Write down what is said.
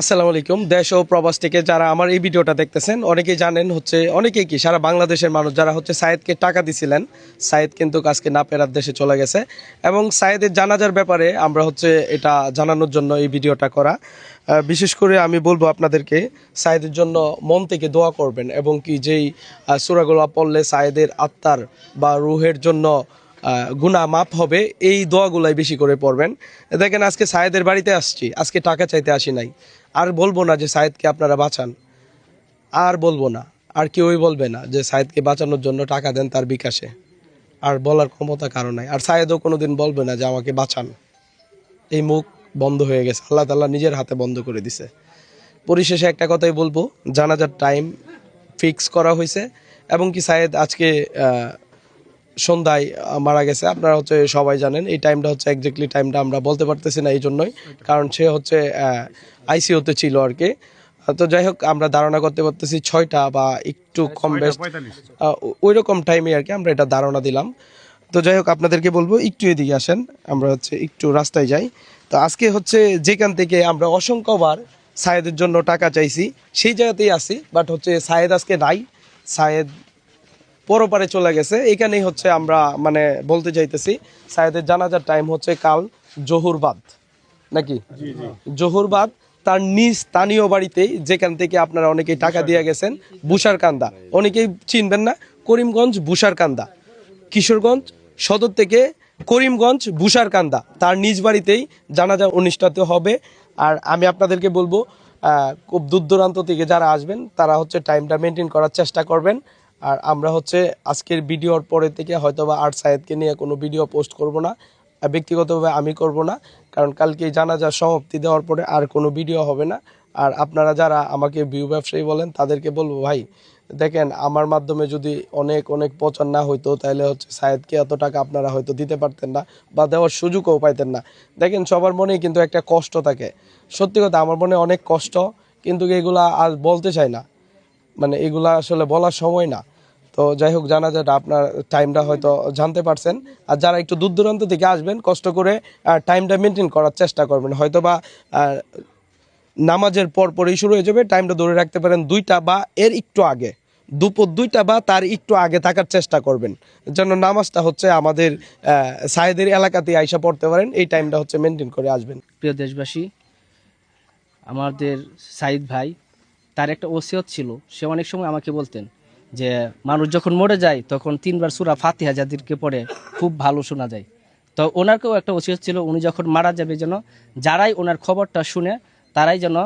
আসসালামু আলাইকুম। দেশ ও প্রবাস থেকে যারা আমার এই ভিডিওটা দেখতেছেন অনেকেই জানেন অনেকেই কি সারা বাংলাদেশের মানুষ যারা সায়েদকে টাকা দিছিলেন। সায়েদ কিন্তু আজকে না ফেরার দেশে চলে গেছে এবং সায়েদের জানাজার ব্যাপারে আমরা এটা জানানোর জন্য এই ভিডিওটা করা। বিশেষ করে আমি বলবো আপনাদেরকে সায়েদের জন্য মন থেকে দোয়া করবেন এবং কি যেই সূরাগুলো পড়লে সায়েদের আত্মার বা রুহের জন্য গুনাহ মাফ হবে, এই দোয়াগুলাই বেশি করে পড়বেন। দেখেন আজকে সায়েদের বাড়িতে আসছি, আজকে টাকা চাইতে আসি নাই। আর বলবো না যে সায়েদকে আপনারা বাঁচান, আর বলবো না, আর কেউই বলবে না যে সায়েদকে বাঁচানোর জন্য টাকা দেন তার বিকাশে। আর বলার ক্ষমতা কারো নাই। আর সায়েদও কোনোদিন বলবে না যে আমাকে বাঁচান। এই মুখ বন্ধ হয়ে গেছে, আল্লাহ তাআলা নিজের হাতে বন্ধ করে দিছে। পরিশেষে একটা কথাই বলবো, জানাজার টাইম ফিক্স করা হয়েছে এবং কি সায়েদ আজকে সন্ধ্যায় মারা গেছে। আপনারা সবাই জানেন এই টাইমটা এক্স্যাক্টলি টাইমটা আমরা বলতে পারতেছি না, এই জন্যই কারণ সে আইসিইউতে ছিল আর কি। তো যাই হোক, আমরা ধারণা করতে পারতেছি 6টা বা একটু কম বেশ ওই রকম টাইমে আর কি আমরা এটা ধারণা দিলাম। তো যাই হোক, আপনাদেরকে বলবো একটু এদিকে আসেন, আমরা একটু রাস্তায় যাই। তো আজকে যেখান থেকে আমরা অসংখ্যবার সায়েদের জন্য টাকা চাইছি সেই জায়গাতেই আছি, বাট সায়েদ আজকে নাই। সায়েদ পরপারে চলে গেছে। এখানেই আমরা মানে বলতে চাইতেছি সায়েদের জানাজার টাইম কাল জোহরবাদ, নাকি জোহরবাদ তার নিজ স্থানীয় বাড়িতেই, যেখান থেকে আপনারা অনেকেই টাকা দিয়ে গেছেন। বুসারকান্দা, অনেকেই চিনবেন না, করিমগঞ্জ বুসারকান্দা, কিশোরগঞ্জ সদর থেকে করিমগঞ্জ বুসারকান্দা, তার নিজ বাড়িতেই জানাজা অনুষ্ঠান হবে। আর আমি আপনাদেরকে বলবো খুব দূর দূরান্ত থেকে যারা আসবেন তারা টাইমটা মেনটেন করার চেষ্টা করবেন। আর আমরা আজকের ভিডিওর পরে থেকে হয়তোবা আর সায়েদকে নিয়ে কোনো ভিডিও পোস্ট করব না, ব্যক্তিগতভাবে আমি করব না, কারণ কালকে জানাজার সমাপ্তি দেওয়ার পরে আর কোনো ভিডিও হবে না। আর আপনারা যারা আমাকে ভিউ ব্যবসায়ী বলেন তাদেরকে বলবো, ভাই দেখেন আমার মাধ্যমে যদি অনেক অনেক প্রচার না হইতো তাহলে সায়েদকে এত টাকা আপনারা হয়তো দিতে পারতেন না বা দেওয়ার সুযোগও পাইতেন না। দেখেন সবার মনেই কিন্তু একটা কষ্ট থাকে, সত্যি কথা আমার মনে অনেক কষ্ট, কিন্তু এগুলা আর বলতে চাই না, মানে এগুলা আসলে বলার সময় না। তো যাই হোক, জানাজাটা আপনার টাইমটা হয়তো জানতে পারছেন। আর যারা একটু দূর দূরান্ত থেকে আসবেন কষ্ট করে টাইমটা মেনটেন করার চেষ্টা করবেন। হয়তোবা নামাজের পরই শুরু হয়ে যাবে, টাইমটা ধরে রাখতে পারেন 2টা বা এর একটু আগে, দুপুর 2টা বা তার একটু আগে থাকার চেষ্টা করবেন, যেন নামাজটা আমাদের সায়েদের এলাকাতে আইসা পড়তে পারেন। এই টাইমটা মেনটেন করে আসবেন। প্রিয় দেশবাসী, আমাদের সাইদ ভাই, তার একটা ওসিয়ত ছিল। সে অনেক সময় আমাকে বলতেন যে মানুষ যখন মরে যায় তখন 3বার সূরা ফাতিহা যাদেরকে পড়ে খুব ভালো শোনা যায়। তো ওনারকেও একটা ওসিয়ত ছিল, উনি যখন মারা যাবে যেন যারাই ওনার খবরটা শুনে তারাই যেন